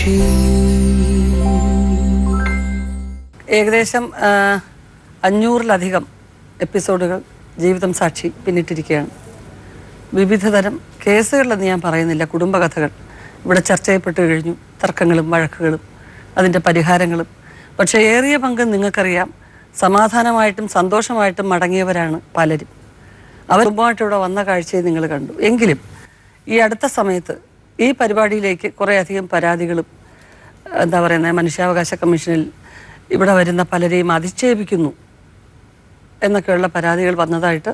സാക്ഷി. ഏകദേശം 500-ലധികം എപ്പിസോഡുകൾ ജീവിതം സാക്ഷി പിന്നിട്ടിരിക്കുകയാണ്. വിവിധതരം കേസുകളിലെന്ന് ഞാൻ പറയുന്നില്ല, കുടുംബകഥകൾ ഇവിടെ ചർച്ച ചെയ്യപ്പെട്ടു കഴിഞ്ഞു. തർക്കങ്ങളും വഴക്കുകളും അതിൻ്റെ പരിഹാരങ്ങളും. പക്ഷേ ഏറിയ പങ്കും നിങ്ങൾക്കറിയാം, സമാധാനമായിട്ടും സന്തോഷമായിട്ടും മടങ്ങിയവരാണ് പലരും. അവരുമായിട്ട് ഇവിടെ വന്ന കാഴ്ചയെ നിങ്ങൾ കണ്ടു. എങ്കിലും ഈ അടുത്ത സമയത്ത് ഈ പരിപാടിയിലേക്ക് കുറേയധികം പരാതികളും എന്താ പറയുന്നത്, മനുഷ്യാവകാശ കമ്മീഷനിൽ ഇവിടെ വരുന്ന പലരെയും അധിക്ഷേപിക്കുന്നു എന്നൊക്കെയുള്ള പരാതികൾ വന്നതായിട്ട്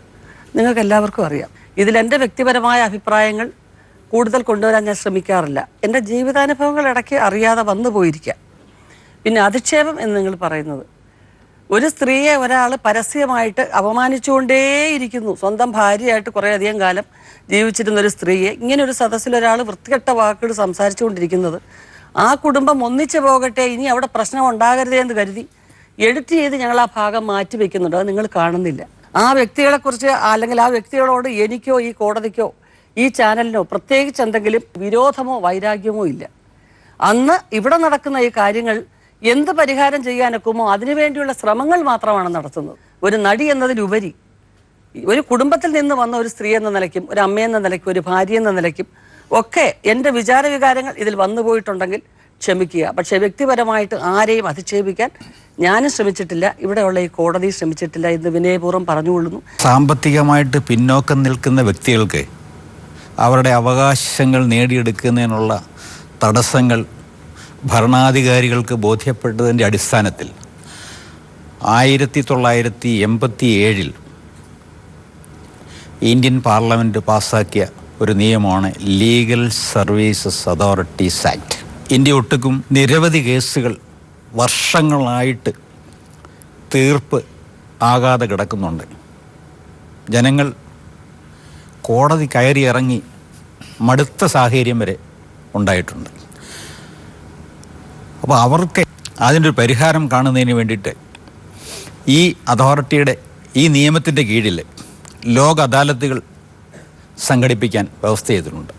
നിങ്ങൾക്ക് എല്ലാവർക്കും അറിയാം. ഇതിലെൻ്റെ വ്യക്തിപരമായ അഭിപ്രായങ്ങൾ കൂടുതൽ കൊണ്ടുവരാൻ ഞാൻ ശ്രമിക്കാറില്ല. എൻ്റെ ജീവിതാനുഭവങ്ങൾ ഇടയ്ക്ക് അറിയാതെ വന്നു പോയിരിക്കാം. പിന്നെ അധിക്ഷേപം എന്ന് നിങ്ങൾ പറയുന്നത്, ഒരു സ്ത്രീയെ ഒരാൾ പരസ്യമായിട്ട് അപമാനിച്ചുകൊണ്ടേയിരിക്കുന്നു. സ്വന്തം ഭാര്യയായിട്ട് കുറേയധികം കാലം ജീവിച്ചിരുന്നൊരു സ്ത്രീയെ ഇങ്ങനെ ഒരു സദസ്സിലൊരാൾ വൃത്തികെട്ട വാക്കുകൾ സംസാരിച്ചുകൊണ്ടിരിക്കുന്നത്, ആ കുടുംബം ഒന്നിച്ചു പോകട്ടെ, ഇനി അവിടെ പ്രശ്നം ഉണ്ടാകരുതേ എന്ന് കരുതി എഡിറ്റ് ചെയ്ത് ഞങ്ങൾ ആ ഭാഗം മാറ്റി വെക്കുന്നുണ്ട്. അത് നിങ്ങൾ കാണുന്നില്ല. ആ വ്യക്തികളെക്കുറിച്ച് അല്ലെങ്കിൽ ആ വ്യക്തികളോട് എനിക്കോ ഈ കോടതിക്കോ ഈ ചാനലിനോ പ്രത്യേകിച്ച് എന്തെങ്കിലും വിരോധമോ വൈരാഗ്യമോ ഇല്ല. അന്ന് ഇവിടെ നടക്കുന്ന ഈ കാര്യങ്ങൾ എന്ത് പരിഹാരം ചെയ്യാനൊക്കുമോ അതിനുവേണ്ടിയുള്ള ശ്രമങ്ങൾ മാത്രമാണ് നടത്തുന്നത്. ഒരു നടി എന്നതിലുപരി ഒരു കുടുംബത്തിൽ നിന്ന് വന്ന ഒരു സ്ത്രീ എന്ന നിലയ്ക്കും, ഒരു അമ്മയെന്ന നിലയ്ക്കും, ഒരു ഭാര്യ എന്ന നിലയ്ക്കും ഒക്കെ എൻ്റെ വിചാരവികാരങ്ങൾ ഇതിൽ വന്നുപോയിട്ടുണ്ടെങ്കിൽ ക്ഷമിക്കുക. പക്ഷേ വ്യക്തിപരമായിട്ട് ആരെയും അധിക്ഷേപിക്കാൻ ഞാനും ശ്രമിച്ചിട്ടില്ല, ഇവിടെയുള്ള ഈ കോടതി ശ്രമിച്ചിട്ടില്ല എന്ന് വിനയപൂർവ്വം പറഞ്ഞുകൊള്ളുന്നു. സാമ്പത്തികമായിട്ട് പിന്നോക്കം നിൽക്കുന്ന വ്യക്തികൾക്ക് അവരുടെ അവകാശങ്ങൾ നേടിയെടുക്കുന്നതിനുള്ള തടസ്സങ്ങൾ ഭരണാധികാരികൾക്ക് ബോധ്യപ്പെട്ടതിൻ്റെ അടിസ്ഥാനത്തിൽ 1987 ഇന്ത്യൻ പാർലമെൻറ്റ് പാസ്സാക്കിയ ഒരു നിയമമാണ് legal services authorities act. India ഒട്ടുക്കും നിരവധി കേസുകൾ വർഷങ്ങളായിട്ട് തീർപ്പ് ആകാതെ കിടക്കുന്നുണ്ട്. ജനങ്ങൾ കോടതി കയറി ഇറങ്ങി മടുത്ത സാഹചര്യം വരെ ഉണ്ടായിട്ടുണ്ട്. അപ്പോൾ അവർക്ക് അതിൻ്റെ ഒരു പരിഹാരം കാണുന്നതിന് വേണ്ടിയിട്ട് ഈ അതോറിറ്റിയുടെ ഈ നിയമത്തിൻ്റെ കീഴിൽ ലോക അദാലത്തുകൾ സംഘടിപ്പിക്കാൻ വ്യവസ്ഥ ചെയ്തിട്ടുണ്ട്.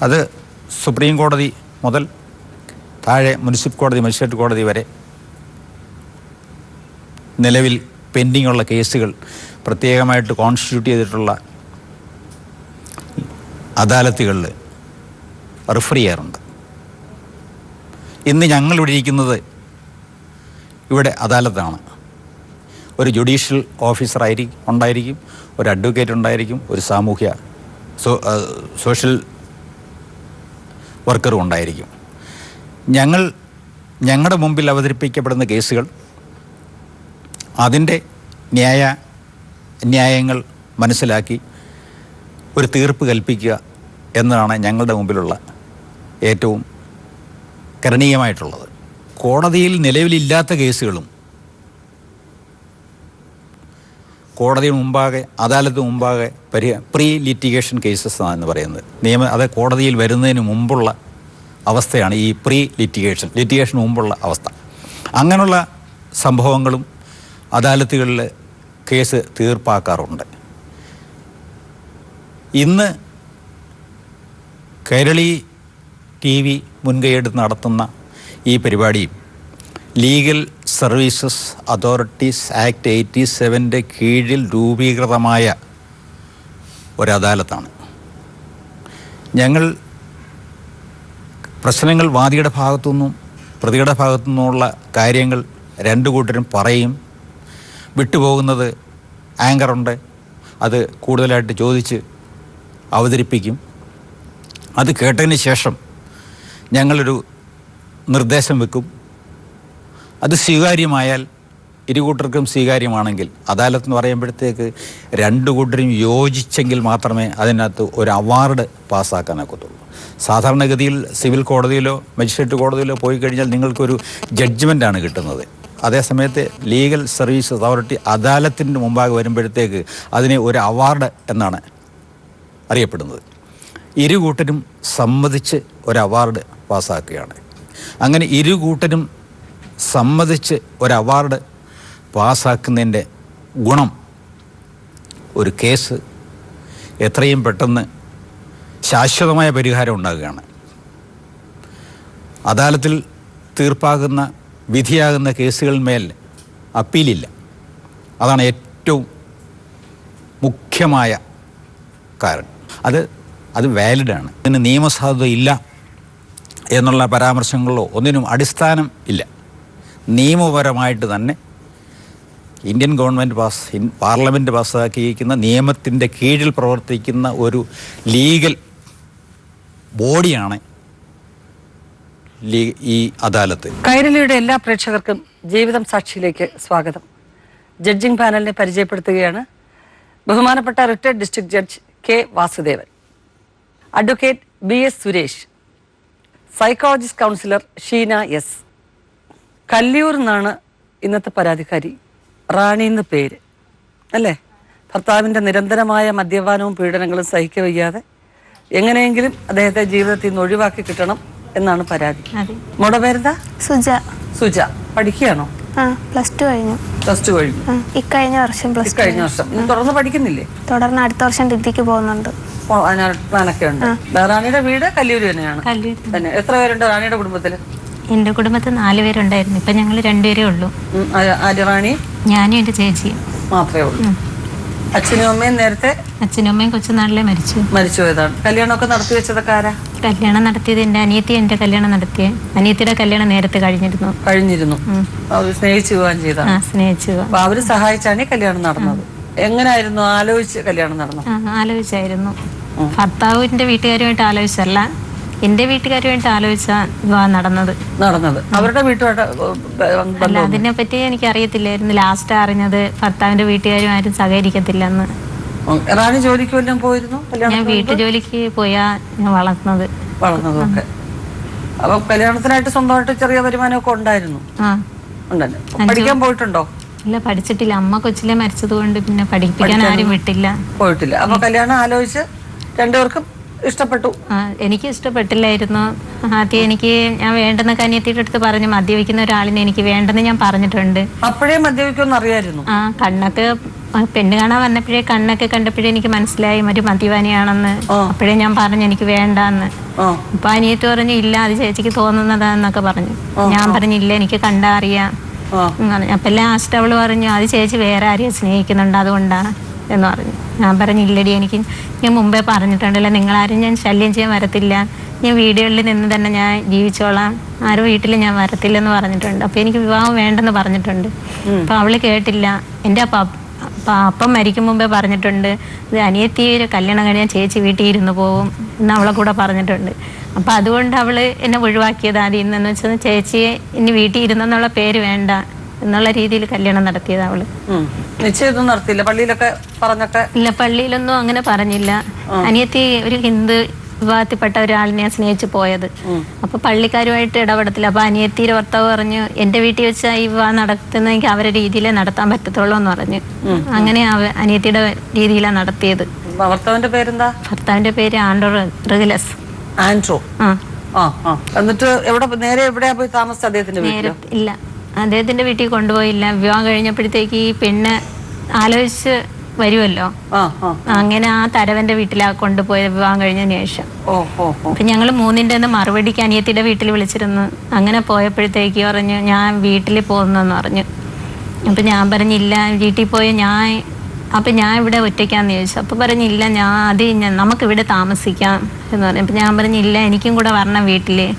അത് സുപ്രീം കോടതി മുതൽ താഴെ മുനിസിപ്പൽ കോടതി, മജിസ്ട്രേറ്റ് കോടതി വരെ നിലവിൽ പെൻഡിംഗ് ഉള്ള കേസുകൾ പ്രത്യേകമായിട്ട് കോൺസ്റ്റിറ്റ്യൂട്ട് ചെയ്തിട്ടുള്ള അദാലത്തുകളിൽ റിഫർ ചെയ്യാറുണ്ട്. ഇന്ന് ഞങ്ങളിവിടെ ഇരിക്കുന്നത് ഇവിടെ അദാലത്താണ്. ഒരു ജുഡീഷ്യൽ ഓഫീസർ ഉണ്ടായിരിക്കും, ഒരു അഡ്വക്കേറ്റ് ഉണ്ടായിരിക്കും, ഒരു സോഷ്യൽ വർക്കറും ഉണ്ടായിരിക്കും. ഞങ്ങളുടെ മുമ്പിൽ അവതരിപ്പിക്കപ്പെടുന്ന കേസുകൾ അതിൻ്റെ ന്യായങ്ങൾ മനസ്സിലാക്കി ഒരു തീർപ്പ് കൽപ്പിക്കുക എന്നതാണ് ഞങ്ങളുടെ മുമ്പിലുള്ള ഏറ്റവും കരണീയമായിട്ടുള്ളത്. കോടതിയിൽ നിലവിലില്ലാത്ത കേസുകളും കോടതി മുമ്പാകെ, അദാലത്ത് മുമ്പാകെ പ്രീ ലിറ്റിഗേഷൻ കേസസ് എന്ന് പറയുന്നത് അത് കോടതിയിൽ വരുന്നതിന് മുമ്പുള്ള അവസ്ഥയാണ് ഈ പ്രീ ലിറ്റിഗേഷൻ മുമ്പുള്ള അവസ്ഥ. അങ്ങനെയുള്ള സംഭവങ്ങളും അദാലത്തുകളിൽ കേസ് തീർപ്പാക്കാറുണ്ട്. ഇന്ന് കൈരളി TV മുൻകൈയെടുത്ത് നടത്തുന്ന ഈ പരിപാടിയും ലീഗൽ സർവീസസ് അതോറിറ്റീസ് ആക്ട് 87 കീഴിൽ രൂപീകൃതമായ ഒരു അദാലത്താണ്. ഞങ്ങൾ പ്രശ്നങ്ങൾ വാദിയുടെ ഭാഗത്തുനിന്നും പ്രതിയുടെ ഭാഗത്തുനിന്നുമുള്ള കാര്യങ്ങൾ രണ്ടു കൂട്ടരും പറയും. വിട്ടുപോകുന്നത് ആങ്കറുണ്ട്, അത് കൂടുതലായിട്ട് ചോദിച്ച് അവതരിപ്പിക്കും. അത് കേട്ടതിന് ശേഷം ഞങ്ങളൊരു നിർദ്ദേശം വെക്കും. അത് സ്വീകാര്യമായാൽ, ഇരുകൂട്ടർക്കും സ്വീകാര്യമാണെങ്കിൽ, അദാലത്ത് എന്ന് പറയുമ്പോഴത്തേക്ക് രണ്ടു കൂട്ടരും യോജിച്ചെങ്കിൽ മാത്രമേ അതിനകത്ത് ഒരു അവാർഡ് പാസ്സാക്കാനൊക്കത്തുള്ളൂ. സാധാരണഗതിയിൽ സിവിൽ കോടതിയിലോ മജിസ്ട്രേറ്റ് കോടതിയിലോ പോയി കഴിഞ്ഞാൽ നിങ്ങൾക്കൊരു ജഡ്ജ്മെൻ്റാണ് കിട്ടുന്നത്. അതേസമയത്ത് ലീഗൽ സർവീസ് അതോറിറ്റി അദാലത്തിൻ്റെ മുമ്പാകെ വരുമ്പോഴത്തേക്ക് അതിനെ ഒരു അവാർഡ് എന്നാണ് അറിയപ്പെടുന്നത്. ഇരുകൂട്ടരും സമ്മതിച്ച് ഒരു അവാർഡ് പാസ്സാക്കുകയാണ്. അങ്ങനെ ഇരുകൂട്ടരും സമ്മതിച്ച് ഒരു അവാർഡ് പാസ്സാക്കുന്നതിൻ്റെ ഗുണം ഒരു കേസ് എത്രയും പെട്ടെന്ന് ശാശ്വതമായ പരിഹാരം ഉണ്ടാകുകയാണ്. അദാലത്തിൽ തീർപ്പാകുന്ന വിധിയാകുന്ന കേസുകളിന്മേൽ അപ്പീലില്ല. അതാണ് ഏറ്റവും മുഖ്യമായ കാരണം. അത് വാലിഡാണ്. ഇതിന് നിയമസാധുത ഇല്ല എന്നുള്ള പരാമർശങ്ങളോ ഒന്നിനും അടിസ്ഥാനം ഇല്ല. നിയമപരമായിട്ട് തന്നെ ഇന്ത്യൻ ഗവൺമെൻറ് പാർലമെൻറ്റ് പാസ്സാക്കിയിരിക്കുന്ന നിയമത്തിൻ്റെ കീഴിൽ പ്രവർത്തിക്കുന്ന ഒരു ലീഗൽ ബോഡിയാണ് ഈ അദാലത്ത്. കൈരളിയുടെ എല്ലാ പ്രേക്ഷകർക്കും ജീവിതം സാക്ഷിയിലേക്ക് സ്വാഗതം. ജഡ്ജിംഗ് പാനലിനെ പരിചയപ്പെടുത്തുകയാണ് ബഹുമാനപ്പെട്ട retired district judge K Vasudevan, advocate BS Suresh, psychologist councillor Sheena S. Kalliyoor എന്നാണ് ഇന്നത്തെ പരാതിക്കാരി, റാണി എന്ന് പേര് അല്ലേ. ഭർത്താവിൻ്റെ നിരന്തരമായ മദ്യപാനവും പീഡനങ്ങളും സഹിക്കവയ്യാതെ എങ്ങനെയെങ്കിലും അദ്ദേഹത്തെ ജീവിതത്തിൽ നിന്ന് ഒഴിവാക്കി കിട്ടണം എന്നാണ് പരാതി. മോടെ പേരെന്താ? സുജ. സുജ പഠിക്കുകയാണോ? +2 കഴിഞ്ഞു. +2 കഴിഞ്ഞു. ഇക്കഴിഞ്ഞ വർഷം കഴിഞ്ഞ വർഷം. ഇനി തുടർന്ന് പഠിക്കുന്നില്ലേ? തുടർന്ന് അടുത്ത വർഷം ഡിഗ്രിക്ക് പോകുന്നുണ്ട്. പ്ലാനൊക്കെ ഉണ്ട്. റാണിയുടെ വീട് കല്ലിയൂർ തന്നെയാണ്. തന്നെ. എത്ര പേരുണ്ട് റാണിയുടെ കുടുംബത്തില്? എന്റെ കുടുംബത്തിൽ 4 പേരുണ്ടായിരുന്നു. ഇപ്പൊ ഞങ്ങൾ 2 പേരേ ഉള്ളൂ. റാണി? ഞാനും എന്റെ ചേച്ചിയും മാത്രമേ ഉള്ളൂ. അച്ഛനും അമ്മയും നേരത്തെ? അച്ഛനും അമ്മയും കൊച്ചുനാളിലെ മരിച്ചു പോയതാണ്. കല്യാണമൊക്കെ നടത്തി വെച്ചതൊക്കെ ആരാ? കല്യാണം നടത്തിയത് എന്റെ അനിയത്തി. എന്റെ കല്യാണം നടത്തിയ അനിയത്തിയുടെ കല്യാണം നേരത്തെ കഴിഞ്ഞിരുന്നു. സ്നേഹിച്ചു പോകാൻ ചെയ്ത സ്നേഹിച്ചു. അപ്പൊ അവര് സഹായിച്ചാണ് ഈ കല്യാണം നടന്നത്. എങ്ങനായിരുന്നു? ആലോചിച്ച് കല്യാണം നടന്നു? ആലോചിച്ചായിരുന്നു. ഭർത്താവിന്റെ വീട്ടുകാരുമായിട്ട് ആലോചിച്ചല്ല, എന്റെ വീട്ടുകാരുമായിട്ട് ആലോചിച്ചാ വിവാഹം നടന്നത്. അവരുടെ വീട്ടുമായിട്ട് അല്ല, അതിനെ പറ്റി എനിക്ക് അറിയത്തില്ലായിരുന്നു. ലാസ്റ്റ് അറിഞ്ഞത് ഭർത്താവിന്റെ വീട്ടുകാരും ആരും സഹകരിക്കത്തില്ലെന്ന്. റാണി ജോലിക്ക് വല്ലതും പോയിരുന്നു? ഞാൻ വീട്ടു ജോലിക്ക് പോയാ ഞാൻ വളർന്നതൊക്കെ. അപ്പൊ കല്യാണത്തിനായിട്ട് സ്വന്തമായിട്ട് ചെറിയ വരുമാനമൊക്കെ ഉണ്ടായിരുന്നു? ഉണ്ടല്ലേ. പഠിക്കാൻ പോയിട്ടുണ്ടോ? ഇല്ല, പഠിച്ചിട്ടില്ല. അമ്മ കൊച്ചിലെ മരിച്ചത് കൊണ്ട് പിന്നെ പഠിപ്പിക്കാൻ ആരും പോയിട്ടില്ല. അപ്പൊ കല്യാണം ആലോചിച്ച് രണ്ടുപേർക്കും ഇഷ്ടപ്പെട്ടു? എനിക്ക് ഇഷ്ടപ്പെട്ടില്ലായിരുന്നു ആദ്യം. ഞാൻ വേണ്ടെന്ന് കന്യത്തിയുടെ അടുത്ത് പറഞ്ഞു, മദ്യപിക്കുന്ന ഒരാളിനെ എനിക്ക് വേണ്ടെന്ന് ഞാൻ പറഞ്ഞിട്ടുണ്ട്. അപ്പോഴേ മദ്യപിക്കുമെന്ന് അറിയായിരുന്നു? കണ്ണൊക്കെ പെണ്ണ് കാണാൻ വന്നപ്പോഴേ കണ്ണൊക്കെ കണ്ടപ്പോഴേ എനിക്ക് മനസ്സിലായി ഒരു മദ്യപാനിയാണെന്ന്. അപ്പോഴേ ഞാൻ പറഞ്ഞു എനിക്ക് വേണ്ടാന്ന്. അപ്പൊ അനിയത്തി പറഞ്ഞു ഇല്ല, അത് ചേച്ചിക്ക് തോന്നുന്നതാന്നൊക്കെ പറഞ്ഞു. ഞാൻ പറഞ്ഞില്ല, എനിക്ക് കണ്ടാ അറിയാം. അപ്പൊ ലാസ്റ്റ് അവള് പറഞ്ഞു അത് ചേച്ചി വേറെ ആരെയും സ്നേഹിക്കുന്നുണ്ട് അതുകൊണ്ടാ എന്ന് പറഞ്ഞു. ഞാൻ പറഞ്ഞില്ലടി, ഞാൻ മുമ്പേ പറഞ്ഞിട്ടുണ്ടല്ലോ, നിങ്ങളാരും ഞാൻ ശല്യം ചെയ്യാൻ വരത്തില്ല, ഞാൻ വീടുകളിൽ നിന്ന് തന്നെ ഞാൻ ജീവിച്ചോളാം, ആരും വീട്ടിൽ ഞാൻ വരത്തില്ലെന്ന് പറഞ്ഞിട്ടുണ്ട്. അപ്പൊ എനിക്ക് വിവാഹം വേണ്ടെന്ന് പറഞ്ഞിട്ടുണ്ട്. അപ്പൊ അവള് കേട്ടില്ല. എൻ്റെ അപ്പം മരിക്കും മുമ്പേ പറഞ്ഞിട്ടുണ്ട്, ഇത് അനിയത്തി കല്യാണം കഴിഞ്ഞാൽ ചേച്ചി വീട്ടിൽ ഇരുന്ന് പോവും എന്ന് അവളെ കൂടെ പറഞ്ഞിട്ടുണ്ട്. അപ്പൊ അതുകൊണ്ട് അവള് എന്നെ ഒഴിവാക്കിയത് ആദ്യം. ഇന്നെന്ന് വെച്ചാൽ ചേച്ചിയെ ഇനി വീട്ടിൽ ഇരുന്നെന്നുള്ള പേര് വേണ്ട എന്നുള്ള രീതിയിൽ കല്യാണം നടത്തിയത് അവള്. നിശ്ചയം നടത്തിയില്ല? പള്ളിയിലൊക്കെ പറഞ്ഞൊക്കെ? ഇല്ല, പള്ളിയിലൊന്നും അങ്ങനെ പറഞ്ഞില്ല. അനിയത്തി ഒരു ഹിന്ദു വിഭാഗത്തിൽപ്പെട്ട ഒരാളിനെ സ്നേഹിച്ചു പോയത്. അപ്പൊ പള്ളിക്കാരുമായിട്ട് ഇടപെടത്തില്ല. അപ്പൊ അനിയത്തിയുടെ ഭർത്താവ് പറഞ്ഞു എന്റെ വീട്ടിൽ വെച്ചാൽ ഈ വിവാഹം നടത്തുന്നെങ്കിൽ അവരുടെ രീതിയിലേ നടത്താൻ പറ്റത്തുള്ളൂ എന്ന് പറഞ്ഞു. അങ്ങനെ അനിയത്തിയുടെ രീതിയിലാണ് നടത്തിയത്. ഭർത്താവിന്റെ പേരെന്താ? ഭർത്താവിന്റെ പേര് ആൻഡ്രോ റെഗുലസ്. ആൻഡ്രോ. എന്നിട്ട് നേരെ എവിടെയാ പോയി താമസിച്ചത്? അദ്ദേഹത്തിന്റെ വീട്ടിൽ? ഇല്ല, അദ്ദേഹത്തിന്റെ വീട്ടിൽ കൊണ്ടുപോയില്ല. വിവാഹം കഴിഞ്ഞപ്പോഴത്തേക്ക് ഈ പെണ്ണ് ആലോചിച്ച് വരുമല്ലോ, അങ്ങനെ ആ തരവന്റെ വീട്ടിലാ കൊണ്ടുപോയ വിവാഹം കഴിഞ്ഞതിന് ശേഷം. അപ്പൊ ഞങ്ങള് 3ന്റെ മറുപടിക്ക് അനിയത്തിയുടെ വീട്ടിൽ വിളിച്ചിരുന്നു. അങ്ങനെ പോയപ്പോഴത്തേക്ക് പറഞ്ഞു ഞാൻ വീട്ടിൽ പോകുന്നെന്ന് പറഞ്ഞു. അപ്പൊ ഞാൻ പറഞ്ഞില്ല, വീട്ടിൽ പോയി അപ്പൊ ഞാൻ ഇവിടെ ഒറ്റയ്ക്കാന്ന് ചോദിച്ചു. അപ്പൊ പറഞ്ഞില്ല, നമുക്കിവിടെ താമസിക്കാം എന്ന് പറഞ്ഞു. അപ്പൊ ഞാൻ പറഞ്ഞില്ല, എനിക്കും കൂടെ വരണം വീട്ടില്.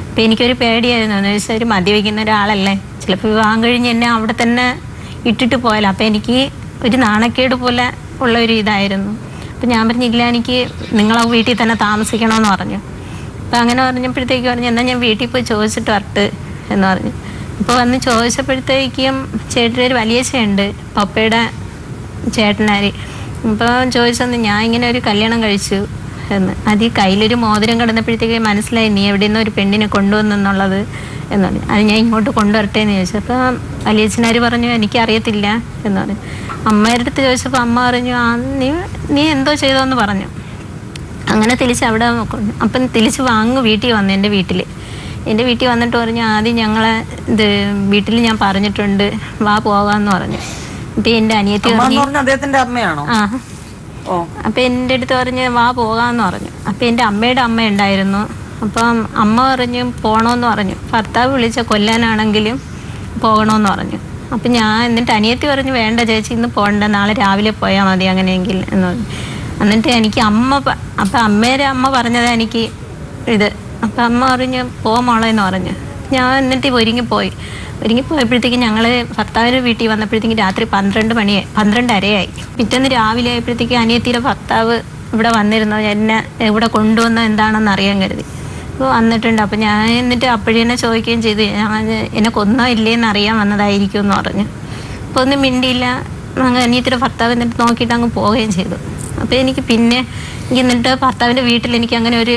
അപ്പൊ എനിക്കൊരു പേടിയായിരുന്നു. എന്ന് വെച്ചാൽ ഒരു മദ്യപിക്കുന്ന ഒരാളല്ലേ, ചിലപ്പോൾ വിവാഹം കഴിഞ്ഞ് എന്നെ അവിടെ തന്നെ ഇട്ടിട്ട് പോയാലോ. അപ്പൊ എനിക്ക് ഒരു നാണക്കേട് പോലെ ഉള്ള ഒരു ഇതായിരുന്നു. അപ്പം ഞാൻ പറഞ്ഞില്ല, എനിക്ക് നിങ്ങളെ വീട്ടിൽ തന്നെ താമസിക്കണമെന്ന് പറഞ്ഞു. അപ്പം അങ്ങനെ പറഞ്ഞപ്പോഴത്തേക്ക് പറഞ്ഞു എന്നാൽ ഞാൻ വീട്ടിൽ പോയി ചോദിച്ചിട്ട് വരട്ട് എന്ന് പറഞ്ഞു. അപ്പോൾ വന്ന് ചോദിച്ചപ്പോഴത്തേക്കും ചേട്ടനൊരു വലിയച്ഛയുണ്ട്, പപ്പയുടെ ചേട്ടനാര്. അപ്പോൾ ചോദിച്ചെന്ന് ഞാൻ ഇങ്ങനെ ഒരു കല്യാണം കഴിച്ചു എന്ന്. അത് ഈ കയ്യിലൊരു മോതിരം കിടന്നപ്പോഴത്തേക്ക് മനസ്സിലായി നീ എവിടെ നിന്ന് ഒരു പെണ്ണിനെ കൊണ്ടുവന്നെന്നുള്ളത് എന്ന് പറഞ്ഞു. അത് ഞാൻ ഇങ്ങോട്ട് കൊണ്ടുവരട്ടെ എന്ന് ചോദിച്ചു. അപ്പോൾ വലിയച്ഛനാര് പറഞ്ഞു എനിക്കറിയത്തില്ല എന്ന് പറഞ്ഞു. അമ്മയുടെ അടുത്ത് ചോദിച്ചപ്പോൾ അമ്മ പറഞ്ഞു നീ എന്തോ ചെയ്തോന്ന് പറഞ്ഞു. അങ്ങനെ തിരിച്ച് അവിടെ അപ്പം തിരിച്ച് വീട്ടിൽ വന്നു. എൻ്റെ വീട്ടിൽ വന്നിട്ട് പറഞ്ഞു ആദ്യം ഞങ്ങളെ വീട്ടിൽ ഞാൻ പറഞ്ഞിട്ടുണ്ട്, വാ പോകാന്ന് പറഞ്ഞു. അപ്പം എൻ്റെ അനിയത്തി പറഞ്ഞു അപ്പം എൻ്റെ അടുത്ത് പറഞ്ഞ് വാ പോകാന്ന് പറഞ്ഞു. അപ്പം എൻ്റെ അമ്മയുടെ അമ്മ ഉണ്ടായിരുന്നു, അപ്പം അമ്മ പറഞ്ഞു പോകണമെന്ന് പറഞ്ഞു, ഭർത്താവ് വിളിച്ച കൊല്ലാനാണെങ്കിലും പോകണമെന്ന് പറഞ്ഞു. അപ്പം ഞാൻ എന്നിട്ട് അനിയത്തി പറഞ്ഞു വേണ്ട ചേച്ചി ഇന്ന് പോകണ്ട, നാളെ രാവിലെ പോയാൽ മതി അങ്ങനെയെങ്കിൽ എന്ന് പറഞ്ഞു. എന്നിട്ട് എനിക്ക് അപ്പം അമ്മ പറഞ്ഞത് എനിക്ക് ഇത്. അപ്പം അമ്മ പറഞ്ഞു മോളെ എന്ന് പറഞ്ഞു. ഞാൻ എന്നിട്ട് ഒരുങ്ങിപ്പോയപ്പോഴത്തേക്കും ഞങ്ങൾ ഭർത്താവിൻ്റെ വീട്ടിൽ വന്നപ്പോഴത്തേക്കും രാത്രി 12:30 പിറ്റേന്ന് രാവിലെ ആയപ്പോഴത്തേക്കും അനിയത്തിയുടെ ഭർത്താവ് ഇവിടെ വന്നിരുന്നു. എന്നെ ഇവിടെ കൊണ്ടുവന്ന എന്താണെന്ന് അറിയാൻ കരുതി. അപ്പോൾ വന്നിട്ടുണ്ട്. അപ്പം ഞാൻ എന്നിട്ട് അപ്പോഴേ എന്നെ ചോദിക്കുകയും ചെയ്തു, എന്നെ കൊന്നോ ഇല്ലേന്ന് അറിയാൻ വന്നതായിരിക്കും എന്ന് പറഞ്ഞു. അപ്പോൾ ഒന്നും മിണ്ടിയില്ല. അനിയത്തിയുടെ ഭർത്താവ് എന്നിട്ട് നോക്കിയിട്ട് അങ്ങ് പോവുകയും ചെയ്തു. അപ്പോൾ എനിക്ക് എന്നിട്ട് ഭർത്താവിൻ്റെ വീട്ടിൽ എനിക്ക് അങ്ങനെ ഒരു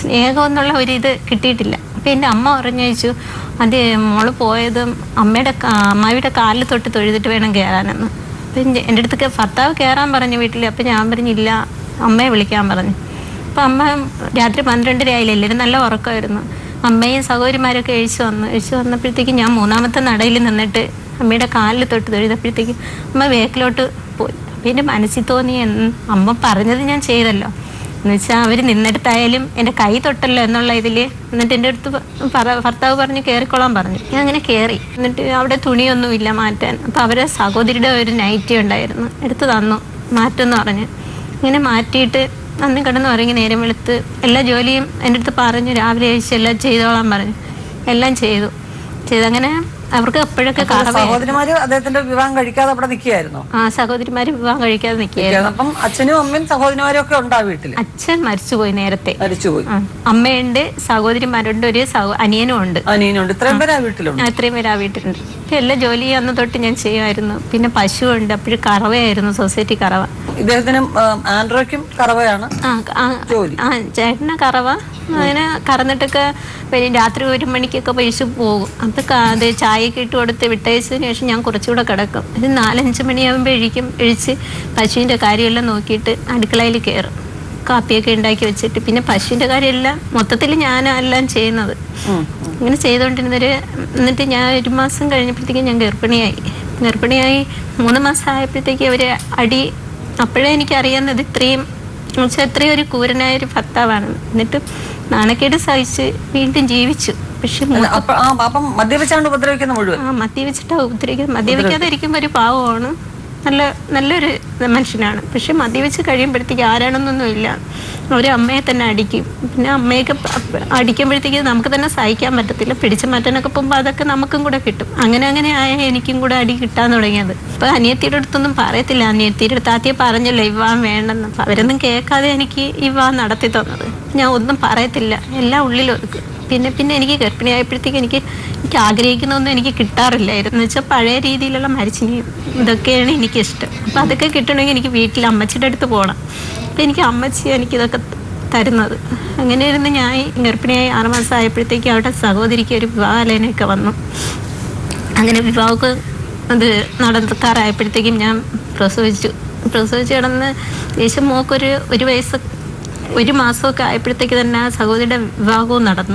സ്നേഹം എന്നുള്ള ഒരു ഇത് കിട്ടിയിട്ടില്ല. അപ്പം എൻ്റെ അമ്മ പറഞ്ഞു ചോദിച്ചു, അത് മോള് പോയതും അമ്മാവിയുടെ കാലിൽ തൊട്ട് തൊഴുതിട്ട് വേണം കയറാനെന്ന്. അപ്പം എൻ്റെ അടുത്തൊക്കെ ഭർത്താവ് കയറാൻ പറഞ്ഞു വീട്ടിൽ. അപ്പം ഞാൻ പറഞ്ഞില്ല, അമ്മയെ വിളിക്കാൻ പറഞ്ഞു. അപ്പം അമ്മ രാത്രി 12:30 ആയില്ല, എല്ലാവരും നല്ല ഉറക്കമായിരുന്നു. അമ്മയും സഹോദരിമാരൊക്കെ എഴിച്ചു വന്നപ്പോഴത്തേക്കും ഞാൻ 3ാമത്തെ നടയിൽ നിന്നിട്ട് അമ്മയുടെ കാലിൽ തൊട്ട് തൊഴുതപ്പോഴത്തേക്കും അമ്മ വേക്കിലോട്ട് പോയി. അപ്പം എൻ്റെ മനസ്സിൽ തോന്നി അമ്മ പറഞ്ഞത് ഞാൻ ചെയ്തല്ലോ എന്ന് വെച്ചാൽ അവർ നിന്നെടുത്തായാലും എൻ്റെ കൈ തൊട്ടല്ലോ എന്നുള്ള ഇതിൽ. എന്നിട്ട് എൻ്റെ അടുത്ത് ഭർത്താവ് പറഞ്ഞു കയറിക്കൊള്ളാൻ പറഞ്ഞു. ഞാൻ അങ്ങനെ കയറി. എന്നിട്ട് അവിടെ തുണിയൊന്നുമില്ല മാറ്റാൻ. അപ്പോൾ അവരെ സഹോദരിയുടെ ഒരു നൈറ്റി ഉണ്ടായിരുന്നു, എടുത്ത് തന്നു മാറ്റെന്ന് പറഞ്ഞ്. ഇങ്ങനെ മാറ്റിയിട്ട് അന്ന് കിടന്ന് ഉറങ്ങി നേരം വെളുത്ത് എല്ലാ ജോലിയും എൻ്റെ അടുത്ത് പറഞ്ഞു രാവിലെ കഴിച്ച് എല്ലാം ചെയ്തോളാൻ പറഞ്ഞു. എല്ലാം ചെയ്തങ്ങനെ അവർക്ക് എപ്പോഴൊക്കെ സഹോദരിമാര് അദ്ദേഹത്തിന്റെ വിവാഹം കഴിക്കാതെ അവിടെ നിൽക്കുകയായിരുന്നു. സഹോദരിമാര് വിവാഹം കഴിക്കാതെ നിൽക്കുകയായിരുന്നു. അപ്പം അച്ഛനും അമ്മയും സഹോദരിമാരും ഒക്കെ ഉണ്ടാ വീട്ടിൽ. അച്ഛൻ മരിച്ചുപോയി, നേരത്തെ മരിച്ചുപോയി. അമ്മയുണ്ട്, സഹോദരിമാരുണ്ട്, ഒരു അനിയനും ഉണ്ട്. ഇത്രയും പേര് ആ വീട്ടിലുണ്ട്. ഇത്രയും പേര് ആ വീട്ടിലുണ്ട്. എല്ലാ ജോലിയും അന്ന് തൊട്ട് ഞാൻ ചെയ്യുമായിരുന്നു. പിന്നെ പശുവുണ്ട്, അപ്പോഴും കറവയായിരുന്നു, സൊസൈറ്റി കറവ. ഇദ്ദേഹത്തിനും ആൻഡ്രോയ്ക്കും കറവയാണ് ജോലി. ചേട്ടന് കറവ. അങ്ങനെ കറന്നിട്ടൊക്കെ രാത്രി 1 മണിക്കൊക്കെ പൈസ പോകും. അപ്പം അത് ചായയൊക്കെ ഇട്ട് കൊടുത്ത് വിട്ടയച്ചതിന് ശേഷം ഞാൻ കുറച്ചുകൂടെ കിടക്കും. ഒരു 4-5 മണിയാകുമ്പോഴേക്കും എഴിച്ച് പശുവിൻ്റെ കാര്യമെല്ലാം നോക്കിയിട്ട് അടുക്കളയിൽ കയറും, കാപ്പിയൊക്കെ ഉണ്ടാക്കി വെച്ചിട്ട്. പിന്നെ പശുവിൻ്റെ കാര്യമെല്ലാം മൊത്തത്തിൽ ഞാനെല്ലാം ചെയ്യുന്നത്. ഇങ്ങനെ എന്നിട്ട് ഞാൻ 1 മാസം കഴിഞ്ഞപ്പോഴത്തേക്കും ഞാൻ ഗർഭിണിയായി. 3 മാസം ആയപ്പോഴത്തേക്ക് അവർ അപ്പോഴേ എനിക്കറിയാവുന്നത് ഇത്രയും ഒരു ക്രൂരനായൊരു ഭർത്താവാണ്. എന്നിട്ട് നാണക്കേട് സഹിച്ച് വീണ്ടും ജീവിച്ചു. പക്ഷെ മദ്യപിച്ചാണ്ട് ഉപദ്രവിക്കുന്ന മുഴുവൻ മദ്യപിച്ചിട്ടാ ഉപദ്രവിക്കുന്നത്. മദ്യപിക്കാതെ ഇരിക്കുമ്പോൾ ഒരു പാവമാണ്, നല്ലൊരു മനുഷ്യനാണ്. പക്ഷെ മദ്യപിച്ച് കഴിയുമ്പോഴത്തേക്ക് ആരാണെന്നൊന്നുമില്ല, ഒരു അമ്മയെ തന്നെ അടിക്കും. പിന്നെ അമ്മയൊക്കെ അടിക്കുമ്പോഴത്തേക്ക് നമുക്ക് തന്നെ സഹിക്കാൻ പറ്റത്തില്ല. പിടിച്ചു മാറ്റാനൊക്കെ പോകുമ്പോൾ അതൊക്കെ നമുക്കും കൂടെ കിട്ടും. അങ്ങനെ ആയ എനിക്കും കൂടെ അടി കിട്ടാൻ തുടങ്ങിയത്. അപ്പോൾ അനിയത്തിയുടെ അടുത്തൊന്നും പറയത്തില്ല. അനിയത്തിയുടെ അടുത്ത് ആദ്യം പറഞ്ഞല്ലോ വിവാഹം വേണ്ടെന്ന്. അവരൊന്നും കേൾക്കാതെ എനിക്ക് വിവാഹം നടത്തി തന്നത്. ഞാൻ ഒന്നും പറയത്തില്ല, എല്ലാം ഉള്ളിലൊതുക്കും. പിന്നെ എനിക്ക് ഗർഭിണിയായപ്പോഴത്തേക്ക് എനിക്ക് ആഗ്രഹിക്കുന്നൊന്നും എനിക്ക് കിട്ടാറില്ലായിരുന്നു. എന്ന് വെച്ചാൽ പഴയ രീതിയിലുള്ള മരിച്ചിനിയും ഇതൊക്കെയാണ് എനിക്കിഷ്ടം. അപ്പം അതൊക്കെ കിട്ടണമെങ്കിൽ എനിക്ക് വീട്ടിൽ അമ്മച്ചിയുടെ അടുത്ത് പോകണം. അപ്പം എനിക്ക് അമ്മച്ചി എനിക്കിതൊക്കെ തരുന്നത്. അങ്ങനെ ഇരുന്ന് ഞാൻ ഗർഭിണിയായി 6 മാസം ആയപ്പോഴത്തേക്ക് അവിടെ സഹോദരിക്ക് ഒരു വിവാഹാലോചനയൊക്കെ വന്നു. അങ്ങനെ വിവാഹമൊക്കെ അത് നടക്കാറായപ്പോഴത്തേക്കും ഞാൻ പ്രസവിച്ച് കിടന്ന് ദേശം മോക്കൊരു 1 വയസ്സ് 1 മാസമൊക്കെ ആയപ്പോഴത്തേക്ക് തന്നെ സഹോദരിയുടെ വിവാഹവും നടന്നു.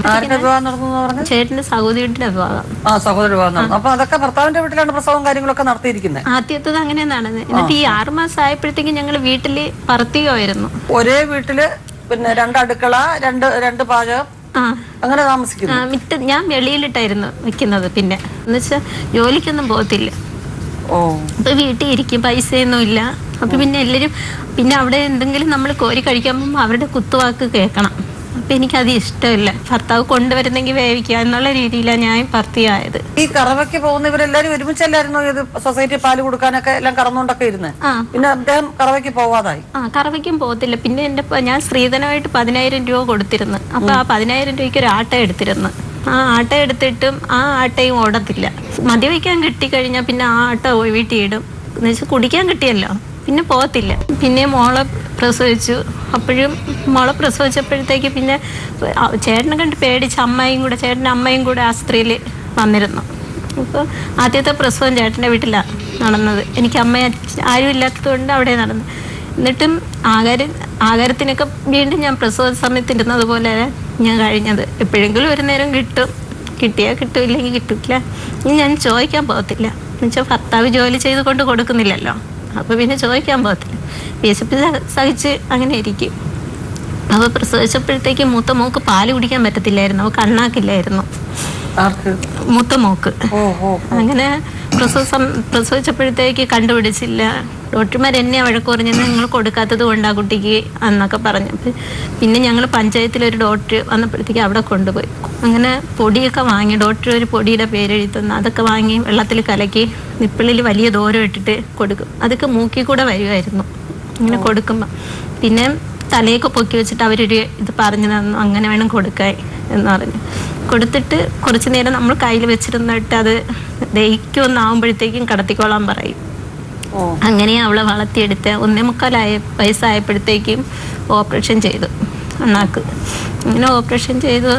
ചേട്ടന്റെ സഹോദരിയുടെ വിവാഹം. അപ്പൊ അതൊക്കെ ഭർത്താവിന്റെ വീട്ടിലാണ് പ്രസവം കാര്യങ്ങളൊക്കെ നടത്തിയിരിക്കുന്നത്. ആദ്യത്തത് അങ്ങനെ നടന്നത്. എന്നിട്ട് ഈ 6 മാസം ആയപ്പോഴത്തേക്ക് ഞങ്ങൾ വീട്ടില് പറത്തിയുമായിരുന്നു. ഒരേ വീട്ടില് പിന്നെ 2 അടുക്കള, 2 പാചകം, അങ്ങനെ താമസിക്കുന്നു. ഞാൻ വെളിയിലിട്ടായിരുന്നു വെക്കുന്നത്. പിന്നെ എന്നുവെച്ചാൽ ജോലിക്കൊന്നും പോകത്തില്ല. ഇപ്പൊ വീട്ടിൽ ഇരിക്കും, പൈസയൊന്നും ഇല്ല. അപ്പൊ പിന്നെ എല്ലാവരും പിന്നെ അവിടെ എന്തെങ്കിലും നമ്മൾ കോരി കഴിക്കാൻ പോകുമ്പോൾ അവരുടെ കുത്തുവാക്ക് കേൾക്കണം. അപ്പൊ എനിക്കത് ഇഷ്ടമില്ല. ഭർത്താവ് കൊണ്ടുവരുന്നെങ്കിൽ വേവിക്കുക എന്നുള്ള രീതിയിലാണ് ഞാൻ ഭർത്തിയായത്. ഈ കറവയ്ക്ക് പോകുന്നവരെല്ലാരും ഒരുമിച്ചല്ലായിരുന്നു ഇത് സൊസൈറ്റി പാല് കൊടുക്കാനൊക്കെ എല്ലാം കറന്നുകൊണ്ടൊക്കെ ഇരുന്ന്. പിന്നെ അദ്ദേഹം കറവയ്ക്ക് പോവാതായി. കറവയ്ക്കും പോകത്തില്ല. പിന്നെ ഞാൻ സ്ത്രീധനമായിട്ട് 10,000 രൂപ കൊടുത്തിരുന്നു. അപ്പൊ ആ 10,000 രൂപയ്ക്ക് ഒരു ആട്ട എടുത്തിരുന്നു. ആ ആട്ട എടുത്തിട്ടും ആ ആട്ടയും ഓടത്തില്ല. മദ്യപിക്കാൻ കിട്ടിക്കഴിഞ്ഞാൽ പിന്നെ ആ ആട്ട വീട്ടിയിടും. എന്ന് വെച്ചാൽ കുടിക്കാൻ കിട്ടിയല്ലോ, പിന്നെ പോകത്തില്ല. പിന്നെ മോളെ പ്രസവിച്ചു. അപ്പോഴും മോളെ പ്രസവിച്ചപ്പോഴത്തേക്ക് പിന്നെ ചേട്ടനെ കണ്ട് പേടിച്ച് ചേട്ടൻ്റെ അമ്മയും കൂടെ ആസ്പത്രിയിൽ വന്നിരുന്നു. അപ്പോൾ ആദ്യത്തെ പ്രസവം ചേട്ടൻ്റെ വീട്ടിലാണ് നടന്നത്. എനിക്ക് ആരും ഇല്ലാത്തത് കൊണ്ട് അവിടെ നടന്നു. എന്നിട്ടും ആഹാരത്തിനൊക്കെ വീണ്ടും ഞാൻ പ്രസവ സമയത്തിരുന്നത് പോലെ ഞാൻ കഴിഞ്ഞത്. എപ്പോഴെങ്കിലും ഒരു നേരം കിട്ടിയാൽ കിട്ടും, ഇല്ലെങ്കിൽ കിട്ടില്ല. ഞാൻ ചോദിക്കാൻ പോകത്തില്ല. എന്നുവെച്ചാൽ ഭർത്താവ് ജോലി ചെയ്ത് കൊണ്ട് കൊടുക്കുന്നില്ലല്ലോ. അപ്പോൾ പിന്നെ ചോദിക്കാൻ പോകത്തില്ല. വിശപ്പ് സഹിച്ച് അങ്ങനെ ഇരിക്കും. അവ പ്രസവിച്ചപ്പോഴത്തേക്ക് മൂത്ത മോക്ക് പാല് കുടിക്കാൻ പറ്റത്തില്ലായിരുന്നു, അവ കണ്ണാക്കില്ലായിരുന്നു. മൂത്ത മോക്ക്. അങ്ങനെ പ്രസവിച്ചപ്പോഴത്തേക്ക് കണ്ടുപിടിച്ചില്ല. ഡോക്ടർമാർ എന്നെ വഴക്ക് പറഞ്ഞത് നിങ്ങൾ കൊടുക്കാത്തത് കൊണ്ടാ കുട്ടിക്ക് എന്നൊക്കെ പറഞ്ഞു. പിന്നെ ഞങ്ങൾ പഞ്ചായത്തിലൊരു ഡോക്ടർ വന്നപ്പോഴത്തേക്ക് അവിടെ കൊണ്ടുപോയി. അങ്ങനെ പൊടിയൊക്കെ വാങ്ങി, ഡോക്ടർ ഒരു പൊടിയുടെ പേരെഴുതുന്നു, അതൊക്കെ വാങ്ങി വെള്ളത്തിൽ കലക്കി നിപ്പിളിൽ വലിയ ദൂരം ഇട്ടിട്ട് കൊടുക്കും. അതൊക്കെ മൂക്കിൽ കൂടെ വരുമായിരുന്നു ഇങ്ങനെ കൊടുക്കുമ്പോൾ. പിന്നെ തലയൊക്കെ പൊക്കി വെച്ചിട്ട് അവരൊരു ഇത് പറഞ്ഞു തന്നു, അങ്ങനെ വേണം കൊടുക്കാൻ എന്ന് പറഞ്ഞു. കൊടുത്തിട്ട് കുറച്ച് നേരം നമ്മൾ കയ്യിൽ വെച്ചിരുന്നിട്ട് അത് ദഹിക്കുമെന്നാവുമ്പോഴത്തേക്കും കടത്തിക്കോളാൻ പറയും. അങ്ങനെ അവളെ വളർത്തിയെടുത്ത് 1.25 വയസ്സായപ്പോഴത്തേക്കും ഓപ്പറേഷൻ ചെയ്തു അണ്ണാക്ക്. അങ്ങനെ ഓപ്പറേഷൻ ചെയ്തു,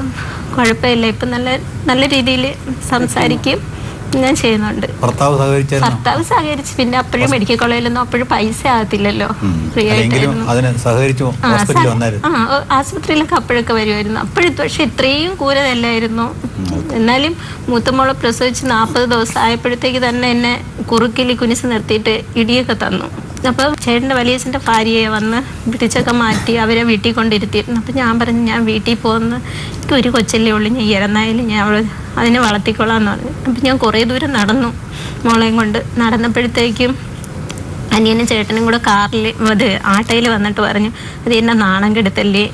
കുഴപ്പമില്ല. ഇപ്പം നല്ല രീതിയിൽ സംസാരിക്കും, ഞാൻ ചെയ്യുന്നുണ്ട്. ഭർത്താവ് സഹകരിച്ചു. പിന്നെ അപ്പോഴും മെഡിക്കൽ കോളേജിലൊന്നും അപ്പോഴും പൈസ ആകത്തില്ലല്ലോ, ഫ്രീ ആയിട്ടായിരുന്നു. ആശുപത്രിയിലൊക്കെ അപ്പോഴൊക്കെ വരുമായിരുന്നു. അപ്പോഴും പക്ഷെ ഇത്രയും കൂരതല്ലായിരുന്നു. എന്നാലും മൂത്തമോളെ പ്രസവിച്ച് 40 ദിവസം ആയപ്പോഴത്തേക്ക് തന്നെ എന്നെ കുറുക്കിൽ കുനിച്ച് നിർത്തിയിട്ട് ഇടിയൊക്കെ തന്നു. അപ്പോൾ ചേട്ടൻ്റെ വലിയച്ഛൻ്റെ ഭാര്യയെ വന്ന് പിടിച്ചൊക്കെ മാറ്റി അവരെ വീട്ടിൽ കൊണ്ടിരുത്തിയിരുന്നു. അപ്പം ഞാൻ പറഞ്ഞു, ഞാൻ വീട്ടിൽ പോകുന്ന എനിക്ക് ഒരു കൊച്ചല്ലേ ഉള്ളൂ, ഞാൻ ഇറന്നായാലും ഞാൻ അതിനെ വളർത്തിക്കൊള്ളാമെന്ന് പറഞ്ഞു. അപ്പം ഞാൻ കുറേ ദൂരം നടന്നു മോളെയും കൊണ്ട്. നടന്നപ്പോഴത്തേക്കും അനിയനും ചേട്ടനും കൂടെ കാറിൽ ആട്ടയിൽ വന്നിട്ട് പറഞ്ഞു, അത് എന്നെ നാണം കെടുത്തല്ലേ,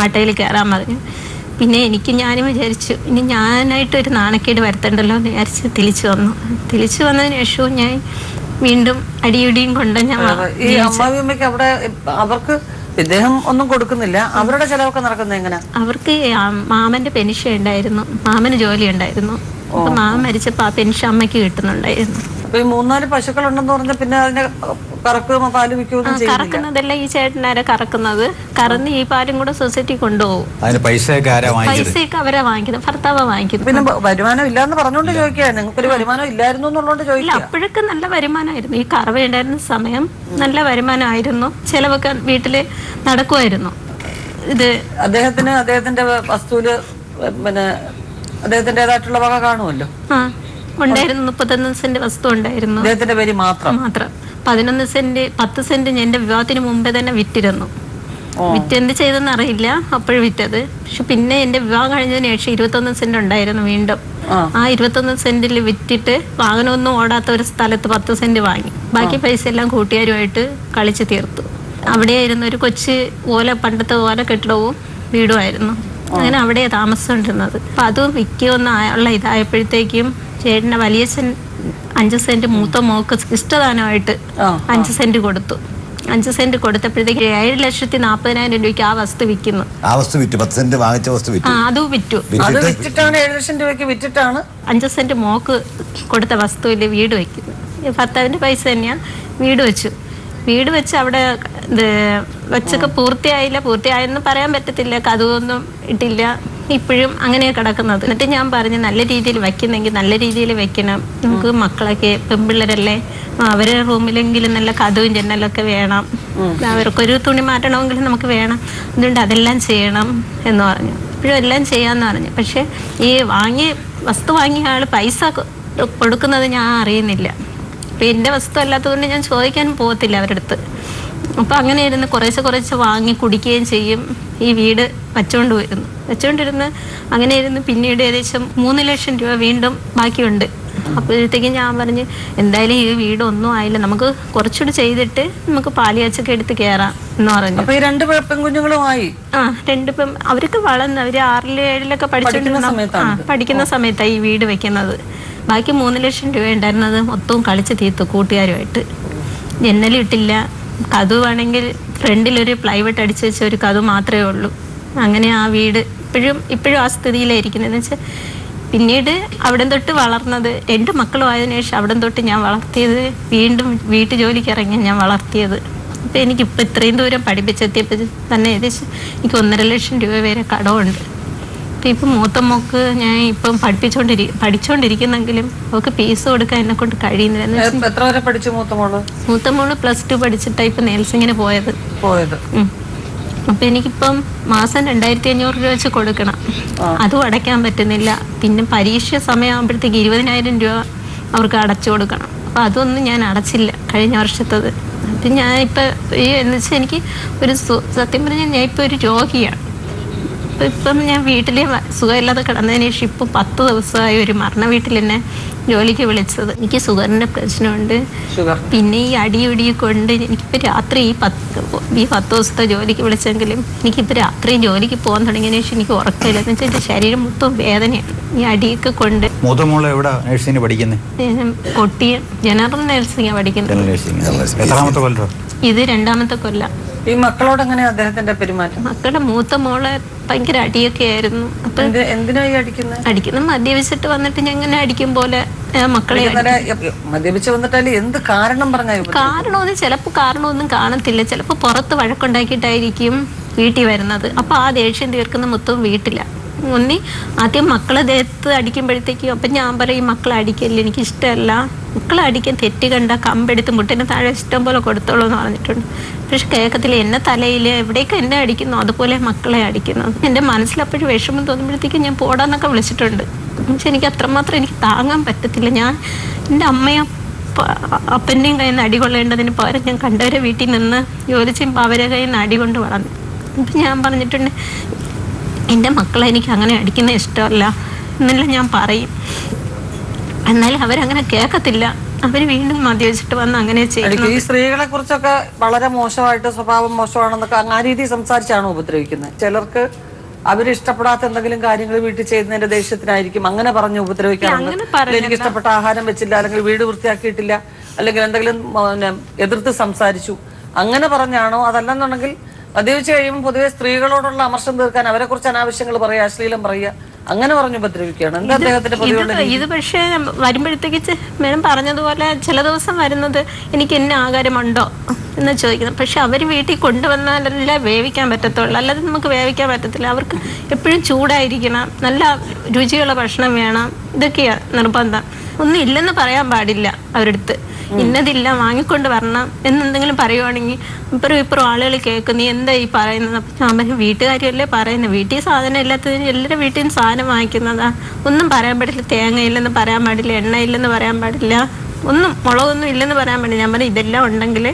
ആട്ടയിൽ കയറാൻ പറഞ്ഞു. പിന്നെ ഞാനും വിചാരിച്ചു ഇനി ഞാനായിട്ടൊരു നാണക്കേട് വരുത്തണ്ടല്ലോ എന്ന് വിചാരിച്ച് തിരിച്ചു വന്നതിന് ശേഷവും ഞാൻ വീണ്ടും അടിയുടിയും കൊണ്ട് ഞാൻ ഈ അമ്മാവിയമ്മയ്ക്ക് അവിടെ അവർക്ക് ഇദ്ദേഹം ഒന്നും കൊടുക്കുന്നില്ല, അവരുടെ ചെലവൊക്കെ നടക്കുന്നത് എങ്ങനെ? അവർക്ക് മാമന്റെ പെൻഷൻ ഉണ്ടായിരുന്നു, മാമന് ജോലി ഉണ്ടായിരുന്നു. അപ്പൊ മാമൻ മരിച്ചപ്പോ ആ പെൻഷൻ അമ്മയ്ക്ക് കിട്ടുന്നുണ്ടായിരുന്നു. അപ്പൊ ഈ 3-4 പശുക്കളുണ്ടെന്ന് പറഞ്ഞ പിന്നെ അതിനെ കറക്കുകയോ പാല് വിൽക്കുകയോ കറക്കുന്നതല്ല ഈ ചേട്ടനാരെ കറക്കുന്നത്. കറന്ന് ഈ പാലും കൂടെ സൊസൈറ്റി കൊണ്ടുപോകും. പൈസയൊക്കെ അവരാ വാങ്ങിക്കുന്നത്, ഭർത്താവാ വാങ്ങിക്കുന്നത്. പിന്നെ വരുമാനം ഇല്ലാന്ന് പറഞ്ഞോണ്ട് ചോദിക്കുക, നിങ്ങൾക്കൊരു വരുമാനം ഇല്ലായിരുന്നു എന്നുള്ളതുകൊണ്ട് ചോദിക്കില്ല. അപ്പോഴൊക്കെ നല്ല വരുമാനമായിരുന്നു. ഈ കറവ ഉണ്ടായിരുന്ന സമയം നല്ല വരുമാനമായിരുന്നു, ചെലവൊക്കെ വീട്ടില് നടക്കുമായിരുന്നു. ഇത് അദ്ദേഹത്തിന്റെ വസ്തുവില് പിന്നെ അദ്ദേഹത്തിന്റേതായിട്ടുള്ള വക കാണുമല്ലോ. ഉണ്ടായിരുന്നു. 31 സെന്റ് വസ്തു ഉണ്ടായിരുന്നു അദ്ദേഹത്തിന്റെ പേര് മാത്രം. 11 സെന്റ് 10 സെന്റ് എന്റെ വിവാഹത്തിന് മുമ്പേ തന്നെ വിറ്റിരുന്നു. വിറ്റെന്ത് ചെയ്തെന്ന് അറിയില്ല, അപ്പോഴും വിറ്റത്. പക്ഷെ പിന്നെ എന്റെ വിവാഹം കഴിഞ്ഞതിന് ശേഷം 21 സെന്റ് ഉണ്ടായിരുന്നു വീണ്ടും. ആ 21 സെന്റിൽ വിറ്റിട്ട് വാഹനമൊന്നും ഓടാത്ത ഒരു സ്ഥലത്ത് 10 സെന്റ് വാങ്ങി. ബാക്കി പൈസ എല്ലാം കൂട്ടുകാരുമായിട്ട് കളിച്ച് തീർത്തു. അവിടെയായിരുന്നു ഒരു കൊച്ചു പണ്ടത്തെ ഓല കെട്ടിടവും വീടുമായിരുന്നു. അങ്ങനെ അവിടെ താമസിച്ചുകൊണ്ടിരുന്നത്. അപ്പൊ അതും വിൽക്കുമെന്നുള്ള ഇതായപ്പോഴത്തേക്കും ചേട്ടൻ്റെ വലിയച്ഛൻ 5 സെന്റ് മൂത്ത മോക്ക് ഇഷ്ടദാനമായിട്ട് 5 സെന്റ് കൊടുത്തു. 5 സെന്റ് കൊടുത്തപ്പോഴത്തേക്ക് 7,40,000 രൂപയ്ക്ക് ആ വസ്തു വിൽക്കുന്നു. ആ വസ്തു വിറ്റു, 10 സെന്റ് വാങ്ങിച്ച വസ്തു വിറ്റു. അതും വിറ്റു. അത് വിറ്റിട്ടാണ് 7 ലക്ഷം രൂപയ്ക്ക് വിറ്റിട്ടാണ് 5 സെന്റ് മോക്ക് കൊടുത്ത വസ്തുവിൽ വീട് വെക്കുന്നു. ഭർത്താവിന്റെ പൈസ തന്നെയാണ്. വീട് വെച്ച് അവിടെ വെച്ചൊക്കെ പൂർത്തിയായെന്ന് പറയാൻ പറ്റത്തില്ല, കതവൊന്നും ഇട്ടില്ല, ഇപ്പോഴും അങ്ങനെ കിടക്കുന്നത്. എന്നിട്ട് ഞാൻ പറഞ്ഞു, നല്ല രീതിയിൽ വെക്കുന്നെങ്കിൽ നല്ല രീതിയിൽ വെക്കണം. നമുക്ക് മക്കളൊക്കെ പെൺപിള്ളേരല്ലേ, അവരെ റൂമിലെങ്കിലും നല്ല കതവും ജനലൊക്കെ വേണം, അവർക്കൊരു തുണി മാറ്റണമെങ്കിലും നമുക്ക് വേണം, അതുകൊണ്ട് അതെല്ലാം ചെയ്യണം എന്ന് പറഞ്ഞു. ഇപ്പോഴും എല്ലാം ചെയ്യാമെന്ന് പറഞ്ഞു. പക്ഷെ ഈ വസ്തു വാങ്ങിയ ആൾ പൈസ കൊടുക്കുന്നത് ഞാൻ അറിയുന്നില്ല. അപ്പം എൻ്റെ വസ്തു അല്ലാത്തതുകൊണ്ട് ഞാൻ ചോദിക്കാൻ പോകത്തില്ല അവരുടെ അടുത്ത്. അപ്പം അങ്ങനെ ഇരുന്ന് കുറേശ്ശെ വാങ്ങി കുടിക്കുകയും ചെയ്യും. ഈ വീട് വെച്ചുകൊണ്ടിരുന്ന് അങ്ങനെ ഇരുന്ന് പിന്നീട് ഏകദേശം 3 ലക്ഷം രൂപ വീണ്ടും ബാക്കിയുണ്ട്. അപ്പോഴത്തേക്കും ഞാൻ പറഞ്ഞു, എന്തായാലും ഈ വീട് ഒന്നും ആയില്ല, നമുക്ക് കുറച്ചുകൂടി ചെയ്തിട്ട് നമുക്ക് പാലിയാച്ചൊക്കെ എടുത്ത് കയറാം എന്ന് പറഞ്ഞു. അപ്പൊ ഈ 2 പെൺകുഞ്ഞുങ്ങളുമായി 2 അവരൊക്കെ വളർന്ന് അവര് 6-ലും 7-ലൊക്കെ പഠിക്കുന്ന സമയത്താണ് ഈ വീട് വെക്കുന്നത്. ബാക്കി 3 ലക്ഷം രൂപ ഉണ്ടായിരുന്നത് മൊത്തവും കളിച്ച് തീർത്തു കൂട്ടുകാരുമായിട്ട്. ജനലും ഇട്ടില്ല, കതവാണെങ്കിൽ ഫ്രണ്ടിലൊരു പ്ലൈവുഡ് അടിച്ചു വെച്ച ഒരു കതവ് മാത്രമേ ഉള്ളൂ. അങ്ങനെ ആ വീട് ഇപ്പോഴും ആ സ്ഥിതിയിലായിരിക്കുന്നത്. വെച്ചാൽ പിന്നീട് അവിടെ തൊട്ട് വളർന്നത് 2 മക്കളും ആയതിനു ശേഷം അവിടെ തൊട്ട് ഞാൻ വളർത്തിയത്, വീണ്ടും വീട്ടു ജോലിക്ക് ഇറങ്ങി ഞാൻ വളർത്തിയത്. അപ്പം എനിക്കിപ്പോൾ ഇത്രയും ദൂരം പഠിപ്പിച്ചെത്തിയപ്പോൾ തന്നെ ഏകദേശം എനിക്ക് 1.5 ലക്ഷം രൂപ വരെ കടമുണ്ട്. അപ്പം ഇപ്പം മൂത്ത മോക്ക് ഞാൻ ഇപ്പം പഠിച്ചുകൊണ്ടിരിക്കുന്നെങ്കിലും അവൾക്ക് ഫീസ് കൊടുക്കാൻ എന്നെ കൊണ്ട് കഴിയുന്നില്ല. എത്ര വരെ പഠിച്ചു മൂത്ത മോള്? +2 പഠിച്ചിട്ടാണ് ഇപ്പം നേഴ്സിങ്ങിന് പോയത്. അപ്പം എനിക്കിപ്പം മാസം 2,500 രൂപ വെച്ച് കൊടുക്കണം, അതും അടയ്ക്കാൻ പറ്റുന്നില്ല. പിന്നെ പരീക്ഷ സമയമാകുമ്പോഴത്തേക്ക് 20,000 രൂപ അവർക്ക് അടച്ചു കൊടുക്കണം. അപ്പം അതൊന്നും ഞാൻ അടച്ചില്ല കഴിഞ്ഞ വർഷത്തത്. അപ്പം ഞാൻ ഇപ്പം എന്ന് വെച്ചാൽ എനിക്ക് ഒരു സത്യം പറഞ്ഞാൽ ഞാൻ ഇപ്പം ഒരു രോഗിയാണ്. ഇപ്പം ഞാൻ വീട്ടിൽ സുഖമില്ലാതെ കിടന്നതിന് ശേഷം ഇപ്പം 10 ദിവസമായി ഒരു മരണ വീട്ടിൽ എന്നെ ജോലിക്ക് വിളിച്ചത്. എനിക്ക് ഷുഗറിൻ്റെ പ്രശ്നമുണ്ട്. പിന്നെ ഈ അടിയൊടി കൊണ്ട് എനിക്കിപ്പോൾ രാത്രി ഈ 10 ദിവസത്തെ ജോലിക്ക് വിളിച്ചെങ്കിലും എനിക്കിപ്പോൾ രാത്രിയും ജോലിക്ക് പോകാൻ തുടങ്ങിയതിന് ശേഷം എനിക്ക് ഉറക്കമില്ല. എന്ന് വെച്ചാൽ എൻ്റെ ശരീരം മൊത്തം വേദനയാണ് ഈ അടിയൊക്കെ കൊണ്ട്. മൂത്ത മോള് എവിടെ നഴ്സിംഗ് പഠിക്കുന്നത്? കൊട്ടിയം ജനറൽ നഴ്സിംഗാണ് പഠിക്കുന്നത്. എത്രാമത്തെ കൊല്ലം? ഇത് 2ാമത്തെ കൊല്ലം. ഈ മക്കളോട് എങ്ങനെയാ അദ്ദേഹത്തിന്റെ പെരുമാറ്റം? മക്കളുടെ മൂത്ത മോളെ ഭയങ്കര അടിയൊക്കെ ആയിരുന്നു. അപ്പൊ എന്തിനായി അടിക്കുന്നത്? മദ്യപിച്ചിട്ട് വന്നിട്ട് ഞങ്ങനെ അടിക്കും പോലെ മക്കളെ മദ്യപിച്ച് വന്നിട്ടല്ലേ എന്ത് കാരണം പറഞ്ഞാൽ കാരണമൊന്നും കാണത്തില്ല. ചിലപ്പോ പുറത്ത് വഴക്കുണ്ടാക്കിയിട്ടായിരിക്കും വീട്ടിൽ വരുന്നത്. അപ്പൊ ആ ദേഷ്യം തീർക്കുന്ന മൊത്തം വീട്ടില. ആദ്യം മക്കളെ ദേഹത്ത് അടിക്കുമ്പോഴത്തേക്കും അപ്പം ഞാൻ പറയും മക്കളെ അടിക്കല്ലേ, എനിക്ക് ഇഷ്ടമല്ല, മക്കളെ അടിക്കാൻ തെറ്റ് കണ്ട കമ്പെടുത്ത് മുട്ടിന് താഴെ ഇഷ്ടം പോലെ കൊടുത്തോളൂ എന്ന് പറഞ്ഞിട്ടുണ്ട്. പക്ഷെ കേൾക്കത്തില്ല. എന്നെ തലയിൽ എവിടേക്ക് എന്നെ അടിക്കുന്നു അതുപോലെ മക്കളെ അടിക്കുന്നത്. എൻ്റെ മനസ്സിലപ്പോഴും വിഷമം തോന്നുമ്പോഴത്തേക്കും ഞാൻ പോടാന്നൊക്കെ വിളിച്ചിട്ടുണ്ട്. പക്ഷെ എനിക്ക് അത്രമാത്രം എനിക്ക് താങ്ങാൻ പറ്റത്തില്ല. ഞാൻ എൻ്റെ അമ്മയും അപ്പൻ്റെയും കയ്യിൽ നിന്ന് അടി കൊള്ളേണ്ടതിന് പകരം ഞാൻ കണ്ടവരെ വീട്ടിൽ നിന്ന് ജോലി ചെയ്യുമ്പോൾ അവരെ കയ്യിൽ നിന്ന് അടി കൊണ്ട് വളർന്നു. അപ്പം ഞാൻ പറഞ്ഞിട്ടുണ്ട് എൻ്റെ മക്കളെ എനിക്ക് അങ്ങനെ അടിക്കുന്ന ഇഷ്ടമല്ല എന്നെല്ലാം ഞാൻ പറയും. എന്നാലും അവരങ്ങനെ കേൾക്കത്തില്ല. അവർ വീണ്ടും മദ്യപിച്ചിട്ട് വന്ന് അങ്ങനെ ചെയ്യും. ഈ സ്ത്രീകളെ കുറിച്ചൊക്കെ വളരെ മോശമായിട്ട് സ്വഭാവം മോശമാണെന്നൊക്കെ ആ രീതിയിൽ സംസാരിച്ചാണോ ഉപദ്രവിക്കുന്നത്? ചിലർക്ക് അവരിഷ്ടപ്പെടാത്ത എന്തെങ്കിലും കാര്യങ്ങൾ വീട്ടിൽ ചെയ്യുന്നതിന്റെ ദേഷ്യത്തിനായിരിക്കും അങ്ങനെ പറഞ്ഞ് ഉപദ്രവിക്കാറുണ്ട്. എനിക്ക് ഇഷ്ടപ്പെട്ട ആഹാരം വെച്ചില്ല, അല്ലെങ്കിൽ വീട് വൃത്തിയാക്കിയിട്ടില്ല, അല്ലെങ്കിൽ എന്തെങ്കിലും എതിർത്ത് സംസാരിച്ചു, അങ്ങനെ പറഞ്ഞാണോ? അതല്ലെന്നുണ്ടെങ്കിൽ മദ്യപിച്ച് കഴിയുമ്പോൾ പൊതുവെ സ്ത്രീകളോടുള്ള അമർഷം തീർക്കാൻ അവരെ കുറിച്ച് അനാവശ്യങ്ങൾ പറയുക, അശ്ലീലം പറയുക, അങ്ങനെ പറഞ്ഞു ഉപദ്രവിക്കുകയാണ്. എന്താ അദ്ദേഹത്തിന്റെ പൊതുവെ ഇത്? പക്ഷേ വരുമ്പോഴത്തേക്ക് മേഡം പറഞ്ഞതുപോലെ ചില ദിവസം വരുന്നത് എനിക്ക് എന്നെ ആഹാരമുണ്ടോ എന്ന് ചോദിക്കുന്നത്. പക്ഷെ അവർ വീട്ടിൽ കൊണ്ടുവന്നാലല്ല വേവിക്കാൻ പറ്റത്തുള്ളൂ, അല്ലാതെ നമുക്ക് വേവിക്കാൻ പറ്റത്തില്ല. അവർക്ക് എപ്പോഴും ചൂടായിരിക്കണം, നല്ല രുചിയുള്ള ഭക്ഷണം വേണം, ഇതൊക്കെയാണ് നിർബന്ധം. ഒന്നും ഇല്ലെന്ന് പറയാൻ പാടില്ല അവരടുത്ത്. ഇന്നതില്ല വാങ്ങിക്കൊണ്ട് വരണം എന്നെന്തെങ്കിലും പറയുവാണെങ്കിൽ ഇപ്പുറം ആളുകൾ കേൾക്കും, നീ എന്താ ഈ പറയുന്നത്? അപ്പം ഞാൻ പറയും വീട്ടുകാരിയല്ലേ പറയുന്നത്, വീട്ടിൽ സാധനം ഇല്ലാത്തതിന് എല്ലാവരുടെ വീട്ടിൽ നിന്ന് സാധനം വാങ്ങിക്കുന്നതാ. ഒന്നും പറയാൻ പാടില്ല, തേങ്ങ ഇല്ലെന്ന് പറയാൻ പാടില്ല, എണ്ണ ഇല്ലെന്ന് പറയാൻ പാടില്ല, ഒന്നും മുളകൊന്നും ഇല്ലെന്ന് പറയാൻ പാടില്ല. ഞാൻ പറയും ഇതെല്ലാം ഉണ്ടെങ്കിൽ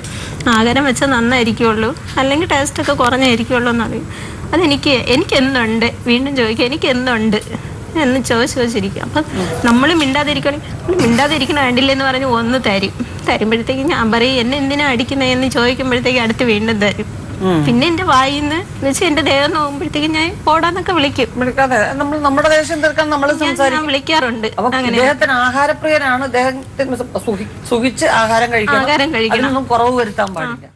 ആഹാരം വെച്ചാൽ നന്നായിരിക്കുള്ളൂ, അല്ലെങ്കിൽ ടേസ്റ്റൊക്കെ കുറഞ്ഞായിരിക്കുള്ളൂ എന്ന് പറയും. എനിക്ക് എന്തുണ്ട്, വീണ്ടും ചോദിക്കുക എനിക്ക് എന്തുണ്ട് എന്ന് ചോദിച്ചിരിക്കും. അപ്പം നമ്മൾ മിണ്ടാതിരിക്കണ വേണ്ടില്ലെന്ന് പറഞ്ഞ് ഒന്ന് തരുമ്പോഴത്തേക്ക് ഞാൻ പറയും എന്നെ എന്തിനാ അടിക്കുന്നതെന്ന് ചോദിക്കുമ്പോഴത്തേക്ക് അടുത്ത് വീണ്ടും തരും. പിന്നെ എന്റെ വായിന്ന് വെച്ചാൽ എന്റെ ദേഹം നോക്കുമ്പോഴത്തേക്ക് ഞാൻ പോടാന്നൊക്കെ വിളിക്കും. നമ്മുടെ ദേഷ്യം തീർക്കാൻ നമ്മൾ വിളിക്കാറുണ്ട്. അദ്ദേഹത്തിന് ആഹാരപ്രിയനാണ്, അദ്ദേഹത്തിന് സുഖിച്ച് ആഹാരം കഴിക്കണം, കുറവ് വരുത്താൻ പാടില്ല.